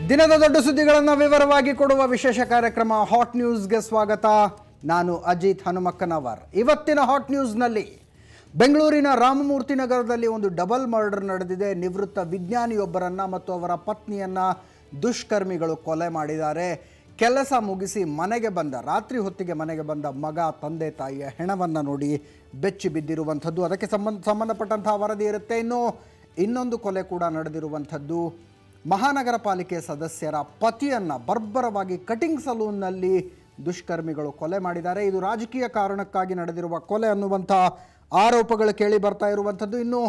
ದಿನದ ದೊಡ್ಡ ಸುದ್ದಿಗಳನ್ನು ವಿವರವಾಗಿ ಕೊಡುವ ವಿಶೇಷ ಕಾರ್ಯಕ್ರಮ ಹಾಟ್ ನ್ಯೂಸ್ಗೆ ಸ್ವಾಗತ. ನಾನು ಅಜಿತ್ ಹನುಮಕ್ಕನವರ್. ಇವತ್ತಿನ ಹಾಟ್ ನ್ಯೂಸ್ನಲ್ಲಿ ಬೆಂಗಳೂರಿನ ರಾಮಮೂರ್ತಿ ನಗರದಲ್ಲಿ ಒಂದು ಡಬಲ್ ಮರ್ಡರ್ ನಡೆದಿದೆ. ನಿವೃತ್ತ ವಿಜ್ಞಾನಿಯೊಬ್ಬರನ್ನ ಮತ್ತು ಅವರ ಪತ್ನಿಯನ್ನ ದುಷ್ಕರ್ಮಿಗಳು ಕೊಲೆ ಮಾಡಿದ್ದಾರೆ. ಕೆಲಸ ಮುಗಿಸಿ ರಾತ್ರಿ ಹೊತ್ತಿಗೆ ಮನೆಗೆ ಬಂದ ಮಗ ತಂದೆ ತಾಯಿಯ ಹೆಣವನ್ನು ನೋಡಿ ಬೆಚ್ಚಿ ಬಿದ್ದಿರುವಂಥದ್ದು. ಅದಕ್ಕೆ ಸಂಬಂಧಪಟ್ಟಂತಹ ವರದಿ ಇರುತ್ತೆ. ಇನ್ನೊಂದು ಕೊಲೆ ಕೂಡ ನಡೆದಿರುವಂಥದ್ದು. ಮಹಾನಗರ ಪಾಲಿಕೆ ಸದಸ್ಯರ ಪತಿಯನ್ನು ಬರ್ಬರವಾಗಿ ಕಟಿಂಗ್ ಸಲೂನ್ನಲ್ಲಿ ದುಷ್ಕರ್ಮಿಗಳು ಕೊಲೆ ಮಾಡಿದ್ದಾರೆ. ಇದು ರಾಜಕೀಯ ಕಾರಣಕ್ಕಾಗಿ ನಡೆದಿರುವ ಕೊಲೆ ಅನ್ನುವಂಥ ಆರೋಪಗಳು ಕೇಳಿ ಬರ್ತಾ ಇರುವಂಥದ್ದು. ಇನ್ನು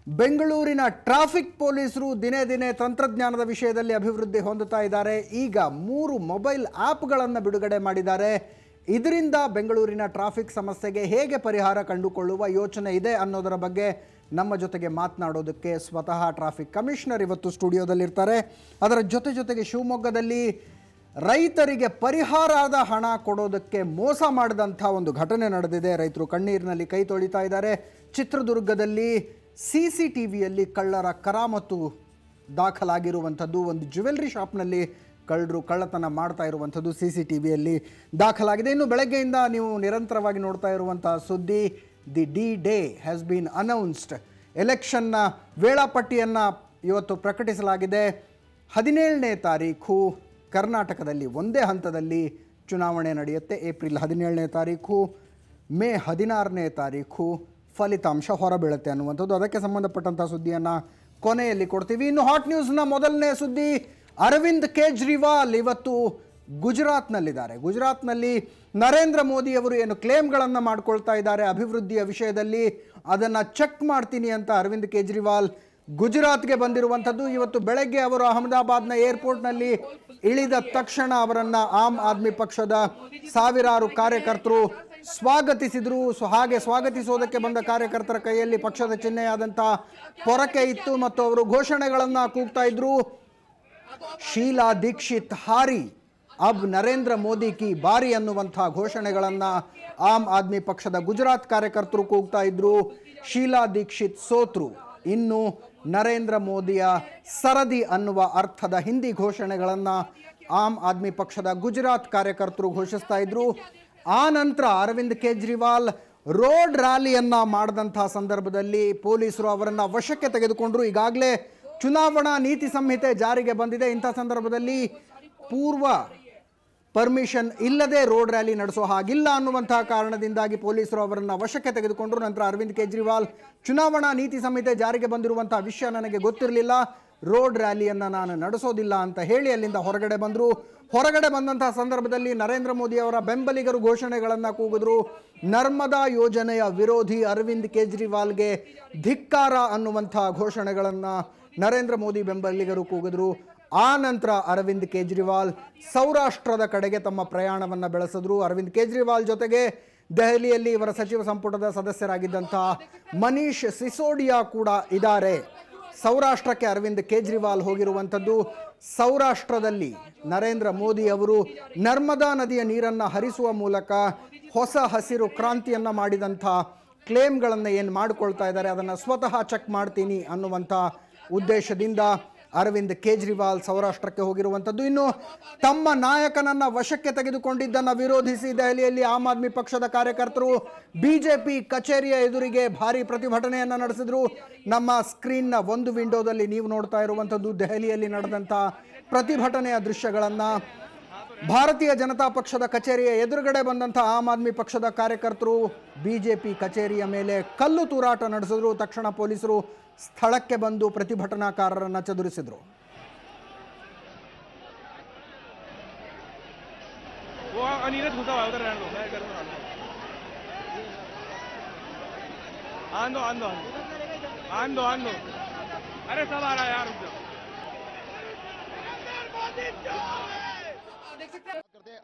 ಬೆಂಗಳೂರಿನ ಟ್ರಾಫಿಕ್ ಪೊಲೀಸರು ದಿನೇ ದಿನೇ ತಂತ್ರಜ್ಞಾನದ ವಿಷಯದಲ್ಲಿ ಅಭಿವೃದ್ಧಿ ಹೊಂದುತ್ತಾ ಇದ್ದಾರೆ. ಈಗ 3 ಮೊಬೈಲ್ ಆ್ಯಪ್ಗಳನ್ನು ಬಿಡುಗಡೆ ಮಾಡಿದ್ದಾರೆ. ಇದರಿಂದ ಬೆಂಗಳೂರಿನ ಟ್ರಾಫಿಕ್ ಸಮಸ್ಯೆಗೆ ಹೇಗೆ ಪರಿಹಾರ ಕಂಡುಕೊಳ್ಳುವ ಯೋಚನೆ ಇದೆ ಅನ್ನೋದರ ಬಗ್ಗೆ ನಮ್ಮ ಜೊತೆಗೆ ಮಾತನಾಡೋದಕ್ಕೆ ಸ್ವತಃ ಟ್ರಾಫಿಕ್ ಕಮಿಷನರ್ ಇವತ್ತು ಸ್ಟುಡಿಯೋದಲ್ಲಿರ್ತಾರೆ. ಅದರ ಜೊತೆಗೆ ಶಿವಮೊಗ್ಗದಲ್ಲಿ ರೈತರಿಗೆ ಪರಿಹಾರದ ಹಣ ಕೊಡೋದಕ್ಕೆ ಮೋಸ ಮಾಡಿದಂಥ ಒಂದು ಘಟನೆ ನಡೆದಿದೆ. ರೈತರು ಕಣ್ಣೀರಿನಲ್ಲಿ ಕೈ ತೊಳಿತಾ ಇದ್ದಾರೆ. ಚಿತ್ರದುರ್ಗದಲ್ಲಿ CCTVಯಲ್ಲಿ ಕಳ್ಳರ ಕರಾಮತ್ತು ದಾಖಲಾಗಿರುವಂಥದ್ದು. ಒಂದು ಜ್ಯುವೆಲ್ರಿ ಶಾಪ್ನಲ್ಲಿ ಕಳ್ಳರು ಕಳ್ಳತನ ಮಾಡ್ತಾ ಇರುವಂಥದ್ದು CCTVಯಲ್ಲಿ ದಾಖಲಾಗಿದೆ. ಇನ್ನು ಬೆಳಗ್ಗೆಯಿಂದ ನೀವು ನಿರಂತರವಾಗಿ ನೋಡ್ತಾ ಇರುವಂಥ ಸುದ್ದಿ, the D-Day has been announced. ಎಲೆಕ್ಷನ್ನ ವೇಳಾಪಟ್ಟಿಯನ್ನು ಇವತ್ತು ಪ್ರಕಟಿಸಲಾಗಿದೆ. 17ನೇ ತಾರೀಕು ಕರ್ನಾಟಕದಲ್ಲಿ ಒಂದೇ ಹಂತದಲ್ಲಿ ಚುನಾವಣೆ ನಡೆಯುತ್ತೆ. ಏಪ್ರಿಲ್ 17ನೇ ತಾರೀಕು, ಮೇ 16ನೇ ತಾರೀಕು ಫಲಿತಾಂಶ ಹೊರಬೀಳುತ್ತೆ ಅನ್ನುವಂಥದ್ದು. ಅದಕ್ಕೆ ಸಂಬಂಧಪಟ್ಟಂಥ ಸುದ್ದಿಯನ್ನು ಕೊನೆಯಲ್ಲಿ ಕೊಡ್ತೀವಿ. ಇನ್ನು ಹಾಟ್ ನ್ಯೂಸ್ನ ಮೊದಲನೇ ಸುದ್ದಿ, ಅರವಿಂದ್ ಕೇಜ್ರಿವಾಲ್ ಇವತ್ತು ಗುಜರಾತ್ನಲ್ಲಿದ್ದಾರೆ. ಗುಜರಾತ್ನಲ್ಲಿ ನರೇಂದ್ರ ಮೋದಿ ಅವರು ಏನು ಕ್ಲೇಮ್ಗಳನ್ನು ಮಾಡ್ಕೊಳ್ತಾ ಇದ್ದಾರೆ ಅಭಿವೃದ್ಧಿಯ ವಿಷಯದಲ್ಲಿ, ಅದನ್ನು ಚೆಕ್ ಮಾಡ್ತೀನಿ ಅಂತ ಅರವಿಂದ್ ಕೇಜ್ರಿವಾಲ್ ಗುಜರಾತ್ಗೆ ಬಂದಿರುವಂಥದ್ದು. ಇವತ್ತು ಬೆಳಗ್ಗೆ ಅವರು ಅಹಮದಾಬಾದ್ನ ಏರ್ಪೋರ್ಟ್ನಲ್ಲಿ ಇಳಿದ ತಕ್ಷಣ ಅವರನ್ನು ಆಮ್ ಆದ್ಮಿ ಪಕ್ಷದ ಸಾವಿರಾರು ಕಾರ್ಯಕರ್ತರು ಸ್ವಾಗತಿಸಿದರು. ಹಾಗೆ ಸ್ವಾಗತಿಸೋದಕ್ಕೆ ಬಂದ ಕಾರ್ಯಕರ್ತರ ಕೈಯಲ್ಲಿ ಪಕ್ಷದ ಚಿಹ್ನೆಯಾದಂಥ ಪೊರಕೆ ಇತ್ತು ಮತ್ತು ಅವರು ಘೋಷಣೆಗಳನ್ನು ಕೂಗ್ತಾ ಇದ್ರು. ಶೀಲಾ ದೀಕ್ಷಿತ್ ಹಾರಿ, ಅಬ್ ನರೇಂದ್ರ ಮೋದಿ ಕಿ ಬಾರಿ ಅನ್ನುವಂಥ ಘೋಷಣೆಗಳನ್ನು ಆಮ್ ಆದ್ಮಿ ಪಕ್ಷದ ಗುಜರಾತ್ ಕಾರ್ಯಕರ್ತರು ಕೂಗ್ತಾ ಇದ್ರು. ಶೀಲಾ ದೀಕ್ಷಿತ್ ಸೋತ್ರು, ಇನ್ನು ನರೇಂದ್ರ ಮೋದಿಯ ಸರದಿ ಅನ್ನುವ ಅರ್ಥದ ಹಿಂದಿ ಘೋಷಣೆಗಳನ್ನು ಆಮ್ ಆದ್ಮಿ ಪಕ್ಷದ ಗುಜರಾತ್ ಕಾರ್ಯಕರ್ತರು ಘೋಷಿಸ್ತಾ ಇದ್ರು. ಆ ನಂತರ ಅರವಿಂದ್ ಕೇಜ್ರಿವಾಲ್ ರೋಡ್ ರ್ಯಾಲಿಯನ್ನು ಮಾಡಿದಂಥ ಸಂದರ್ಭದಲ್ಲಿ ಪೊಲೀಸರು ಅವರನ್ನು ವಶಕ್ಕೆ ತೆಗೆದುಕೊಂಡರು. ಈಗಾಗಲೇ ಚುನಾವಣಾ ನೀತಿ ಸಂಹಿತೆ ಜಾರಿಗೆ ಬಂದಿದೆ. ಇಂಥ ಸಂದರ್ಭದಲ್ಲಿ ಪೂರ್ವ ಪರ್ಮಿಷನ್ ಇಲ್ಲದೆ ರೋಡ್ ರ್ಯಾಲಿ ನಡೆಸೋ ಹಾಗಿಲ್ಲ ಅನ್ನುವಂತಹ ಕಾರಣದಿಂದಾಗಿ ಪೊಲೀಸರು ಅವರನ್ನು ವಶಕ್ಕೆ ತೆಗೆದುಕೊಂಡರು. ನಂತರ ಅರವಿಂದ್ ಕೇಜ್ರಿವಾಲ್ ಚುನಾವಣಾ ನೀತಿ ಸಂಹಿತೆ ಜಾರಿಗೆ ಬಂದಿರುವಂಥ ವಿಷಯ ನನಗೆ ಗೊತ್ತಿರಲಿಲ್ಲ, ರೋಡ್ ರ್ಯಾಲಿಯನ್ನು ನಾನು ನಡೆಸೋದಿಲ್ಲ ಅಂತ ಹೇಳಿ ಅಲ್ಲಿಂದ ಹೊರಗಡೆ ಬಂದರು. ಹೊರಗಡೆ ಬಂದಂತಹ ಸಂದರ್ಭದಲ್ಲಿ ನರೇಂದ್ರ ಮೋದಿ ಅವರ ಬೆಂಬಲಿಗರು ಘೋಷಣೆಗಳನ್ನು ಕೂಗಿದ್ರು. ನರ್ಮದಾ ಯೋಜನೆಯ ವಿರೋಧಿ ಅರವಿಂದ್ ಕೇಜ್ರಿವಾಲ್ಗೆ ಧಿಕ್ಕಾರ ಅನ್ನುವಂಥ ಘೋಷಣೆಗಳನ್ನು ನರೇಂದ್ರ ಮೋದಿ ಬೆಂಬಲಿಗರು ಕೂಗಿದ್ರು. ಆ ನಂತರ ಅರವಿಂದ್ ಕೇಜ್ರಿವಾಲ್ ಸೌರಾಷ್ಟ್ರದ ಕಡೆಗೆ ತಮ್ಮ ಪ್ರಯಾಣವನ್ನು ಬೆಳೆಸಿದ್ರು. ಅರವಿಂದ್ ಕೇಜ್ರಿವಾಲ್ ಜೊತೆಗೆ ದೆಹಲಿಯಲ್ಲಿ ಇವರ ಸಚಿವ ಸಂಪುಟದ ಸದಸ್ಯರಾಗಿದ್ದಂಥ ಮನೀಶ್ ಸಿಸೋಡಿಯಾ ಕೂಡ ಇದ್ದಾರೆ. ಸೌರಾಷ್ಟ್ರಕ್ಕೆ ಅರವಿಂದ್ ಕೇಜ್ರಿವಾಲ್ ಹೋಗಿರುವಂಥದ್ದು. ಸೌರಾಷ್ಟ್ರದಲ್ಲಿ ನರೇಂದ್ರ ಮೋದಿ ಅವರು ನರ್ಮದಾ ನದಿಯ ನೀರನ್ನು ಹರಿಸುವ ಮೂಲಕ ಹೊಸ ಹಸಿರು ಕ್ರಾಂತಿಯನ್ನು ಮಾಡಿದಂಥ ಕ್ಲೇಮ್ಗಳನ್ನು ಏನು ಮಾಡಿಕೊಳ್ತಾ ಇದ್ದಾರೆ ಅದನ್ನು ಸ್ವತಃ ಚೆಕ್ ಮಾಡ್ತೀನಿ ಅನ್ನುವಂಥ ಉದ್ದೇಶದಿಂದ ಅರವಿಂದ್ ಕೇಜ್ರಿವಾಲ್ ಸೌರಾಷ್ಟ್ರಕ್ಕೆ ಹೋಗಿರುವಂಥದ್ದು. ಇನ್ನು ತಮ್ಮ ನಾಯಕನನ್ನು ವಶಕ್ಕೆ ತೆಗೆದುಕೊಂಡಿದ್ದನ್ನು ವಿರೋಧಿಸಿ ದೆಹಲಿಯಲ್ಲಿ ಆಮ್ ಆದ್ಮಿ ಪಕ್ಷದ ಕಾರ್ಯಕರ್ತರು BJP ಕಚೇರಿಯ ಎದುರಿಗೆ ಭಾರಿ ಪ್ರತಿಭಟನೆಯನ್ನು ನಡೆಸಿದರು. ನಮ್ಮ ಸ್ಕ್ರೀನ್ನ ಒಂದು ವಿಂಡೋದಲ್ಲಿ ನೀವು ನೋಡ್ತಾ ಇರುವಂಥದ್ದು ದೆಹಲಿಯಲ್ಲಿ ನಡೆದಂಥ ಪ್ರತಿಭಟನೆಯ ದೃಶ್ಯಗಳನ್ನು. ಭಾರತೀಯ ಜನತಾ ಪಕ್ಷದ ಕಚೇರಿಯ ಎದುರುಗಡೆ ಬಂದಂಥ ಆಮ್ ಆದ್ಮಿ ಪಕ್ಷದ ಕಾರ್ಯಕರ್ತರು BJP ಕಚೇರಿಯ ಮೇಲೆ ಕಲ್ಲು ತೂರಾಟ ನಡೆಸಿದ್ರು. ತಕ್ಷಣ ಪೊಲೀಸರು ಸ್ಥಳಕ್ಕೆ ಬಂದು ಪ್ರತಿಭಟನಾಕಾರರನ್ನು ಚದುರಿಸಿದ್ರು.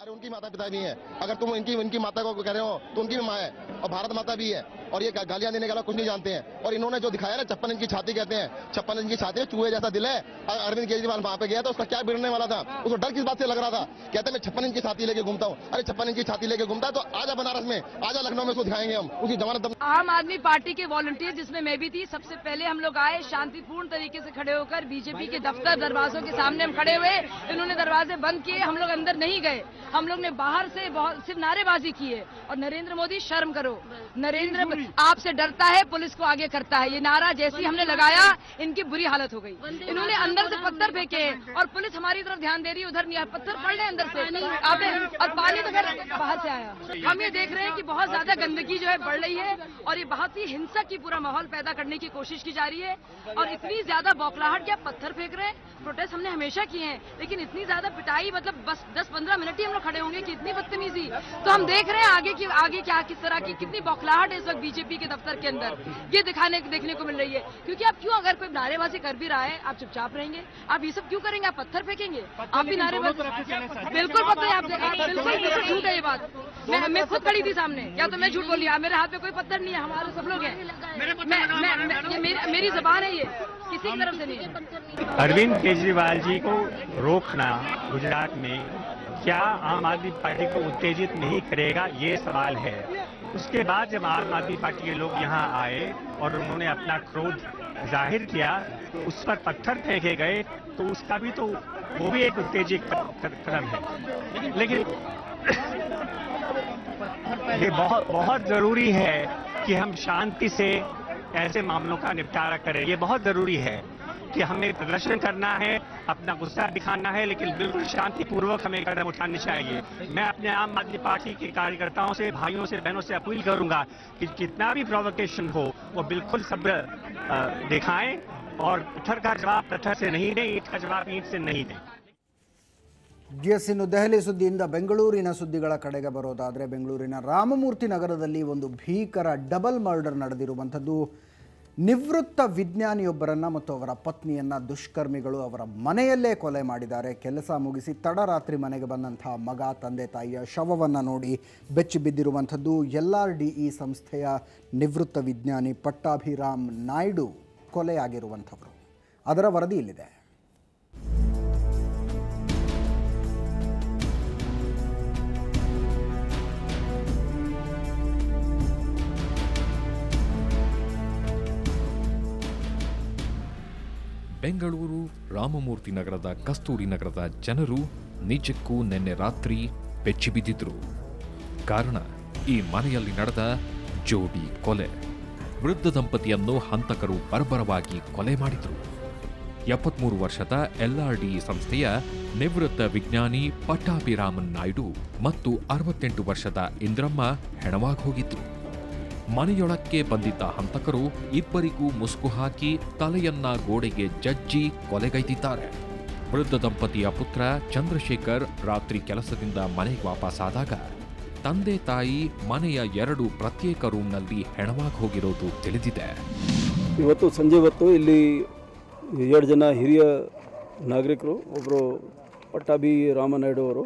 अरे उनकी माता पिता भी हैं, अगर तुम इनकी माता को कह रहे हो तो उनकी भी माँ है और भारत माता भी है, और ये गालियां देने के अलावा कुछ नहीं जानते हैं। और इन्होंने जो दिखाया ना 56 इंच की छाती कहते हैं, 56 इंच की छाती है, चूहे जैसा दिल है। अरविंद केजरीवाल वहां पे गया था, उसका क्या बिगड़ने वाला था? उसको डर किस बात से लग रहा था? कहते मैं 56 इंच की छाती लेके घूमता हूँ। अरे 56 इंच की छाती लेके घूमता है तो आजा बनारस में, आजा लखनऊ में, उसको दिखाएंगे हम उसकी जमानत। आम आदमी पार्टी के वॉलंटियर, जिसमें मैं भी थी, सबसे पहले हम लोग आए, शांतिपूर्ण तरीके से खड़े होकर बीजेपी के दफ्तर दरवाजों के सामने हम खड़े हुए। इन्होंने दरवाजे बंद किए, हम लोग अंदर नहीं गए, हम लोग ने बाहर से सिर्फ नारेबाजी की है। और नरेंद्र मोदी शर्म करो, नरेंद्र आपसे डरता है, पुलिस को आगे करता है। ये नारा जैसे हमने लगाया, इनकी बुरी हालत हो गई। इन्होंने अंदर से पत्थर फेंके और पुलिस हमारी तरफ ध्यान दे रही है, उधर नहीं, पत्थर पड़ रहे अंदर से। और पानी तो फिर बाहर से आया। हम ये देख रहे हैं कि बहुत ज्यादा गंदगी जो है बढ़ रही है और ये बहुत ही हिंसक की पूरा माहौल पैदा करने की कोशिश की जा रही है। और इतनी ज्यादा बौखलाहट, क्या पत्थर फेंक रहे हैं? प्रोटेस्ट हमने हमेशा किए हैं, लेकिन इतनी ज्यादा पिटाई, मतलब बस 10-15 मिनट ही हम लोग खड़े होंगे कि इतनी बदतमीजी। तो हम देख रहे हैं आगे क्या, किस तरह की कितनी बौखलाहट है इस वक्त बीजेपी के दफ्तर के अंदर, ये देखने को मिल रही है। क्योंकि आप क्यों, अगर कोई नारेबाजी कर भी रहा है, आप चुपचाप रहेंगे? आप ये सब क्यों करेंगे? आप पत्थर फेंकेंगे? आप भी नारेबाजी? बिल्कुल पता है, आप बिल्कुल झूठ है ये बात। मैं खुद खड़ी थी सामने, या तो मैं झूठ बोली? मेरे हाथ में कोई पत्थर नहीं है, हमारे सब लोग हैं। मेरी जबान है, ये किसी की तरफ से नहीं है। अरविंद केजरीवाल जी को रोकना गुजरात में क्या आम आदमी पार्टी को उत्तेजित नहीं करेगा, ये सवाल है। उसके बाद जब आम आदमी पार्टी के लोग यहाँ आए और उन्होंने अपना क्रोध जाहिर किया, उस पर पत्थर फेंके गए, तो उसका भी तो वो भी एक उत्तेजक कदम है। लेकिन ये बहुत जरूरी है कि हम शांति से ऐसे मामलों का निपटारा करें। ये बहुत जरूरी है कि हमें प्रदर्शन करना है, अपना गुस्सा दिखाना है, लेकिन बिल्कुल शांतिपूर्वक हमें कदम उठाने चाहिए। मैं अपने आम आदमी पार्टी के कार्यकर्ताओं से, भाइयों से, बहनों से अपील करूंगा कि जितना भी प्रोवोकेशन हो वो बिल्कुल सब्र दिखाएं और पत्थर का जवाब पत्थर से नहीं दें, ईंट का जवाब ईंट से नहीं दें। ಎಸ್, ಇನ್ನು ದೆಹಲಿ ಸುದ್ದಿಯಿಂದ ಬೆಂಗಳೂರಿನ ಸುದ್ದಿಗಳ ಕಡೆಗೆ ಬರೋದಾದರೆ, ಬೆಂಗಳೂರಿನ ರಾಮಮೂರ್ತಿ ನಗರದಲ್ಲಿ ಒಂದು ಭೀಕರ ಡಬಲ್ ಮರ್ಡರ್ ನಡೆದಿರುವಂಥದ್ದು. ನಿವೃತ್ತ ವಿಜ್ಞಾನಿಯೊಬ್ಬರನ್ನು ಮತ್ತು ಅವರ ಪತ್ನಿಯನ್ನು ದುಷ್ಕರ್ಮಿಗಳು ಅವರ ಮನೆಯಲ್ಲೇ ಕೊಲೆ ಮಾಡಿದ್ದಾರೆ. ಕೆಲಸ ಮುಗಿಸಿ ತಡರಾತ್ರಿ ಮನೆಗೆ ಬಂದಂಥ ಮಗ, ತಂದೆ ತಾಯಿಯ ಶವವನ್ನು ನೋಡಿ ಬೆಚ್ಚಿ ಬಿದ್ದಿರುವಂಥದ್ದು. LRDE ಸಂಸ್ಥೆಯ ನಿವೃತ್ತ ವಿಜ್ಞಾನಿ ಪಟ್ಟಾಭಿರಾಮ್ ನಾಯ್ಡು ಕೊಲೆಯಾಗಿರುವಂಥವರು. ಅದರ ವರದಿ ಇಲ್ಲಿದೆ. ಬೆಂಗಳೂರು ರಾಮಮೂರ್ತಿ ನಗರದ ಕಸ್ತೂರಿ ನಗರದ ಜನರು ನಿಜಕ್ಕೂ ನಿನ್ನೆ ರಾತ್ರಿ ಬೆಚ್ಚಿಬಿದ್ದಿದ್ರು. ಕಾರಣ, ಈ ಮನೆಯಲ್ಲಿ ನಡೆದ ಜೋಡಿ ಕೊಲೆ. ವೃದ್ಧ ದಂಪತಿಯನ್ನು ಹಂತಕರು ಬರ್ಬರವಾಗಿ ಕೊಲೆ ಮಾಡಿದ್ರು. 73 ವರ್ಷದ LRDE ಸಂಸ್ಥೆಯ ನಿವೃತ್ತ ವಿಜ್ಞಾನಿ ಪಟ್ಟಾಭಿರಾಮನ್ ನಾಯ್ಡು ಮತ್ತು 68 ವರ್ಷದ ಇಂದ್ರಮ್ಮ ಹೆಣವಾಗಿ ಹೋಗಿದ್ರು. ಮನೆಯೊಳಕ್ಕೆ ಬಂದಿದ್ದ ಹಂತಕರು ಇಬ್ಬರಿಗೂ ಮುಸುಕು ಹಾಕಿ ತಲೆಯನ್ನ ಗೋಡೆಗೆ ಜಜ್ಜಿ ಕೊಲೆಗೈದಿದ್ದಾರೆ. ವೃದ್ಧ ದಂಪತಿಯ ಪುತ್ರ ಚಂದ್ರಶೇಖರ್ ರಾತ್ರಿ ಕೆಲಸದಿಂದ ಮನೆಗೆ ವಾಪಸ್ಸಾದಾಗ ತಂದೆ ತಾಯಿ ಮನೆಯ 2 ಪ್ರತ್ಯೇಕ ರೂಮ್ನಲ್ಲಿ ಹೆಣವಾಗಿ ಹೋಗಿರೋದು ತಿಳಿದಿದೆ. ಇವತ್ತು ಸಂಜೆ ಹೊತ್ತು ಇಲ್ಲಿ 2 ಜನ ಹಿರಿಯ ನಾಗರಿಕರು, ಒಬ್ಬರು ಪಟ್ಟಾಭಿ ರಾಮನಾಯ್ಡು ಅವರು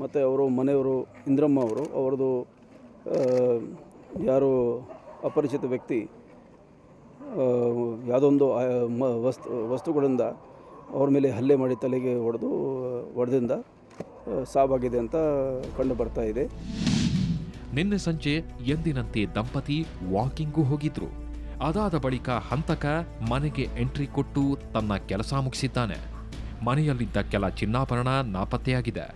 ಮತ್ತು ಅವರು ಮನೆಯವರು ಇಂದ್ರಮ್ಮ ಅವರು, ಅವರದು ಯಾರೋ ಅಪರಿಚಿತ ವ್ಯಕ್ತಿ ಯಾವುದೊಂದು ವಸ್ತುಗಳಿಂದ ಅವ್ರ ಮೇಲೆ ಹಲ್ಲೆ ಮಾಡಿ ತಲೆಗೆ ಹೊಡೆದಿಂದ ಸಾವಾಗಿದೆ ಅಂತ ಕಂಡು ಬರ್ತಾ ಇದೆ. ನಿನ್ನೆ ಸಂಜೆ ಎಂದಿನಂತೆ ದಂಪತಿ ವಾಕಿಂಗೂ ಹೋಗಿದ್ರು. ಅದಾದ ಬಳಿಕ ಹಂತಕ ಮನೆಗೆ ಎಂಟ್ರಿ ಕೊಟ್ಟು ತನ್ನ ಕೆಲಸ ಮುಗಿಸಿದ್ದಾನೆ. ಮನೆಯಲ್ಲಿದ್ದ ಕೆಲ ಚಿನ್ನಾಭರಣ ನಾಪತ್ತೆಯಾಗಿದೆ.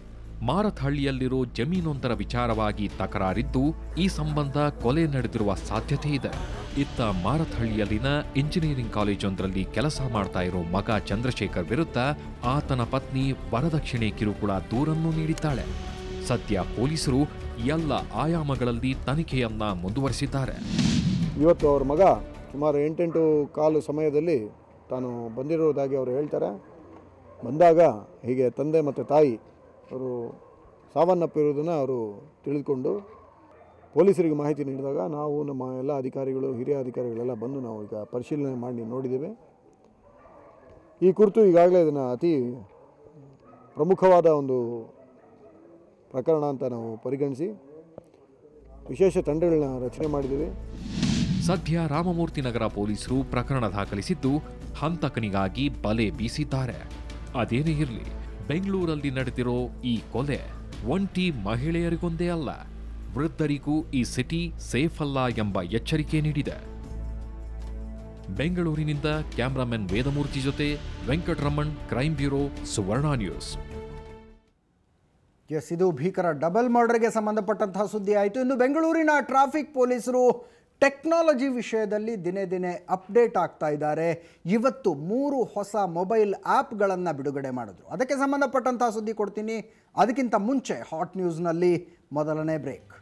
ಮಾರತ್ಹಳ್ಳಿಯಲ್ಲಿರೋ ಜಮೀನೊಂದರ ವಿಚಾರವಾಗಿ ತಕರಾರಿದ್ದು, ಈ ಸಂಬಂಧ ಕೊಲೆ ನಡೆದಿರುವ ಸಾಧ್ಯತೆ ಇದೆ. ಇತ್ತ ಮಾರತ್ಹಳ್ಳಿಯಲ್ಲಿನ ಇಂಜಿನಿಯರಿಂಗ್ ಕಾಲೇಜೊಂದರಲ್ಲಿ ಕೆಲಸ ಮಾಡ್ತಾ ಇರೋ ಮಗ ಚಂದ್ರಶೇಖರ್ ವಿರುದ್ಧ ಆತನ ಪತ್ನಿ ವರದಕ್ಷಿಣೆ ಕಿರುಕುಳ ದೂರನ್ನು ನೀಡಿದ್ದಾಳೆ. ಸದ್ಯ ಪೊಲೀಸರು ಎಲ್ಲ ಆಯಾಮಗಳಲ್ಲಿ ತನಿಖೆಯನ್ನ ಮುಂದುವರಿಸಿದ್ದಾರೆ. ಇವತ್ತು ಅವ್ರ ಮಗ ಸುಮಾರು 8:15 ಸಮಯದಲ್ಲಿ ತಾನು ಬಂದಿರೋದಾಗಿ ಅವರು ಹೇಳ್ತಾರೆ. ಬಂದಾಗ ಹೀಗೆ ತಂದೆ ಮತ್ತು ತಾಯಿ ಅವರು ಸಾವನ್ನಪ್ಪಿರುವುದನ್ನು ಅವರು ತಿಳಿದುಕೊಂಡು ಪೊಲೀಸರಿಗೆ ಮಾಹಿತಿ ನೀಡಿದಾಗ ನಾವು ನಮ್ಮ ಎಲ್ಲ ಅಧಿಕಾರಿಗಳು, ಹಿರಿಯ ಅಧಿಕಾರಿಗಳೆಲ್ಲ ಬಂದು ನಾವು ಈಗ ಪರಿಶೀಲನೆ ಮಾಡಿ ನೋಡಿದ್ದೇವೆ. ಈ ಕುರಿತು ಈಗಾಗಲೇ ಇದನ್ನು ಅತಿ ಪ್ರಮುಖವಾದ ಒಂದು ಪ್ರಕರಣ ಅಂತ ನಾವು ಪರಿಗಣಿಸಿ ವಿಶೇಷ ತಂಡಗಳನ್ನ ರಚನೆ ಮಾಡಿದ್ದೀವಿ. ಸದ್ಯ ರಾಮಮೂರ್ತಿ ನಗರ ಪೊಲೀಸರು ಪ್ರಕರಣ ದಾಖಲಿಸಿದ್ದು ಹಂತಕನಿಗಾಗಿ ಬಲೆ ಬೀಸಿದ್ದಾರೆ. ಅದೇನೇ ಇರಲಿ, ಬೆಂಗಳೂರಲ್ಲಿ ನಡೆದಿರೋ ಈ ಕೊಲೆ ಒಂಟಿ ಮಹಿಳೆಯರಿಗೊಂದೇ ಅಲ್ಲ, ವೃದ್ಧರಿಗೂ ಈ ಸಿಟಿ ಸೇಫ್ ಅಲ್ಲ ಎಂಬ ಎಚ್ಚರಿಕೆ ನೀಡಿದೆ. ಬೆಂಗಳೂರಿನಿಂದ ಕ್ಯಾಮರಾಮನ್ ವೇದಮೂರ್ತಿ ಜೊತೆ ವೆಂಕಟರಮಣ್, ಕ್ರೈಮ್ ಬ್ಯೂರೋ, ಸುವರ್ಣ ನ್ಯೂಸ್. ಎಸ್, ಇದು ಭೀಕರ ಡಬಲ್ ಮರ್ಡರ್ಗೆ ಸಂಬಂಧಪಟ್ಟಂತಹ ಸುದ್ದಿ ಆಯಿತು. ಇನ್ನು ಬೆಂಗಳೂರಿನ ಟ್ರಾಫಿಕ್ ಪೊಲೀಸರು ಟೆಕ್ನಾಲಜಿ ವಿಷಯದಲ್ಲಿ ದಿನೇ ದಿನೇ ಅಪ್ಡೇಟ್ ಆಗ್ತಾ ಇದ್ದಾರೆ. ಇವತ್ತು 3 ಹೊಸ ಮೊಬೈಲ್ ಆ್ಯಪ್ಗಳನ್ನು ಬಿಡುಗಡೆ ಮಾಡಿದ್ರು. ಅದಕ್ಕೆ ಸಂಬಂಧಪಟ್ಟಂತಹ ಸುದ್ದಿ ಕೊಡ್ತೀನಿ. ಅದಕ್ಕಿಂತ ಮುಂಚೆ ಹಾಟ್ ನ್ಯೂಸ್ನಲ್ಲಿ ಮೊದಲನೇ ಬ್ರೇಕ್.